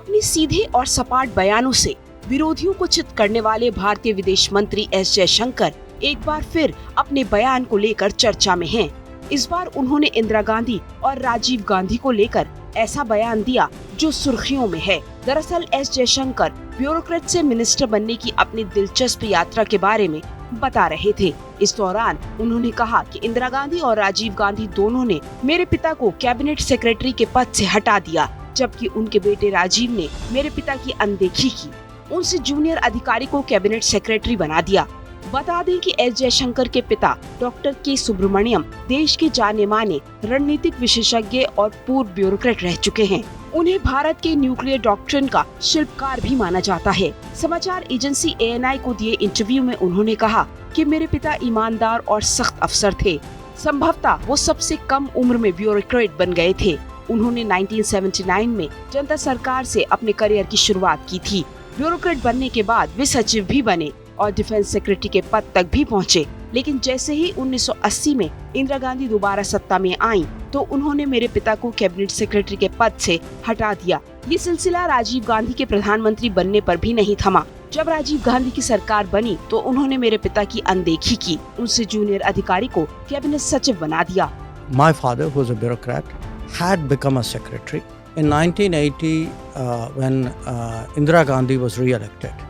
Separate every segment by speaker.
Speaker 1: अपने सीधे और सपाट बयानों से विरोधियों को चित करने वाले भारतीय विदेश मंत्री एस जयशंकर एक बार फिर अपने बयान को लेकर चर्चा में हैं। इस बार उन्होंने इंदिरा गांधी और राजीव गांधी को लेकर ऐसा बयान दिया जो सुर्खियों में है। दरअसल एस जयशंकर ब्यूरोक्रेट से मिनिस्टर बनने की अपनी दिलचस्प यात्रा के बारे में बता रहे थे। इस दौरान उन्होंने कहा कि इंदिरा गांधी और राजीव गांधी दोनों ने मेरे पिता को कैबिनेट सेक्रेटरी के पद से हटा दिया, जबकि उनके बेटे राजीव ने मेरे पिता की अनदेखी की, उनसे जूनियर अधिकारी को कैबिनेट सेक्रेटरी बना दिया। बता दें कि एस जयशंकर के पिता डॉक्टर के सुब्रमण्यम देश के जाने माने रणनीतिक विशेषज्ञ और पूर्व ब्यूरोक्रेट रह चुके हैं। उन्हें भारत के न्यूक्लियर डॉक्ट्रिन का शिल्पकार भी माना जाता है। समाचार एजेंसी ANI को दिए इंटरव्यू में उन्होंने कहा कि मेरे पिता ईमानदार और सख्त अफसर थे। संभवतः वो सबसे कम उम्र में ब्यूरोक्रेट बन गए थे। उन्होंने 1979 में जनता सरकार से अपने करियर की शुरुआत की थी। ब्यूरोक्रेट बनने के बाद वे सचिव भी बने और डिफेंस सेक्रेटरी के पद तक भी पहुंचे। लेकिन जैसे ही 1980 में इंदिरा गांधी दोबारा सत्ता में आईं, तो उन्होंने मेरे पिता को कैबिनेट सेक्रेटरी के पद से हटा दिया। ये सिलसिला राजीव गांधी के प्रधानमंत्री बनने पर भी नहीं थमा। जब राजीव गांधी की सरकार बनी तो उन्होंने मेरे पिता की अनदेखी की, उनसे जूनियर अधिकारी को कैबिनेट सचिव बना दिया।
Speaker 2: My father, who was a bureaucrat, had become a secretary. In 1980, when Indira Gandhi was re-elected,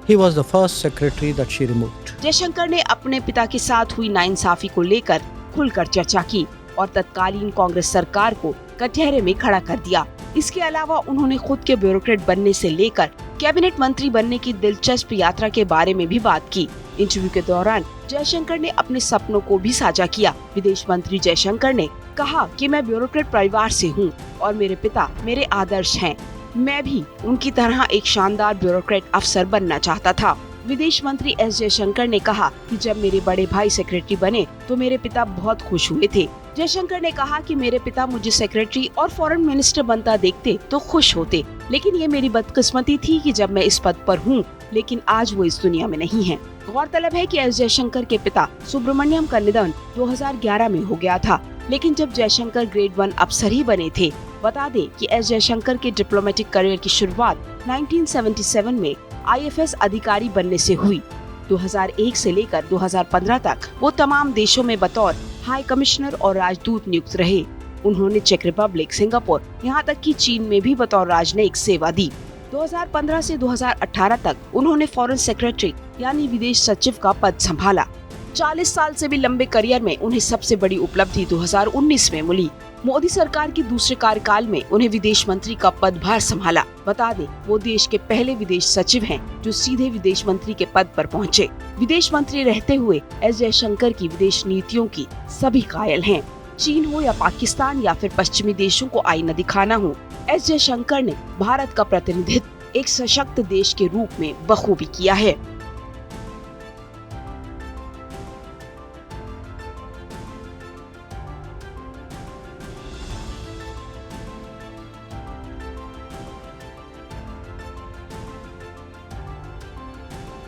Speaker 2: he was the first secretary that she removed.
Speaker 1: Jaishankar ने अपने पिता के साथ हुई नाइंसाफी को लेकर खुलकर चर्चा की और तत्कालीन कांग्रेस सरकार को कटघरे में खड़ा कर दिया। इसके अलावा उन्होंने खुद के ब्यूरोक्रेट बनने से लेकर कैबिनेट मंत्री बनने की दिलचस्प यात्रा के बारे में भी बात की। इंटरव्यू के दौरान जयशंकर ने अपने सपनों को भी साझा किया। विदेश मंत्री जयशंकर ने कहा कि मैं ब्यूरोक्रेट परिवार से हूँ और मेरे पिता मेरे आदर्श हैं। मैं भी उनकी तरह एक शानदार ब्यूरोक्रेट अफसर बनना चाहता था। विदेश मंत्री एस जयशंकर ने कहा कि जब मेरे बड़े भाई सेक्रेटरी बने तो मेरे पिता बहुत खुश हुए थे। जयशंकर ने कहा कि मेरे पिता मुझे सेक्रेटरी और फॉरेन मिनिस्टर बनता देखते तो खुश होते, लेकिन ये मेरी बदकिस्मती थी कि जब मैं इस पद पर हूँ, लेकिन आज वो इस दुनिया में नहीं है। गौरतलब है कि एस जयशंकर के पिता सुब्रमण्यम का निधन 2011 में हो गया था, लेकिन जब जयशंकर ग्रेड 1 अफसर ही बने थे। बता दें कि एस जयशंकर के डिप्लोमेटिक करियर की शुरुआत 1977 में IFS अधिकारी बनने से हुई। 2001 से लेकर 2015 तक वो तमाम देशों में बतौर हाई कमिश्नर और राजदूत नियुक्त रहे। उन्होंने चेक रिपब्लिक, सिंगापुर, यहाँ तक कि चीन में भी बतौर राजनयिक सेवा दी। 2015 से 2018 तक उन्होंने फॉरेन सेक्रेटरी यानी विदेश सचिव का पद संभाला। 40 साल से भी लंबे करियर में उन्हें सबसे बड़ी उपलब्धि 2019 में मिली। मोदी सरकार की दूसरे कार्यकाल में उन्हें विदेश मंत्री का पदभार संभाला। बता दें, वो देश के पहले विदेश सचिव हैं जो सीधे विदेश मंत्री के पद पर पहुंचे। विदेश मंत्री रहते हुए एस जयशंकर की विदेश नीतियों की सभी कायल हैं। चीन हो या पाकिस्तान या फिर पश्चिमी देशों को आईना दिखाना हो, एस जयशंकर ने भारत का प्रतिनिधित्व एक सशक्त देश के रूप में बखूबी किया है।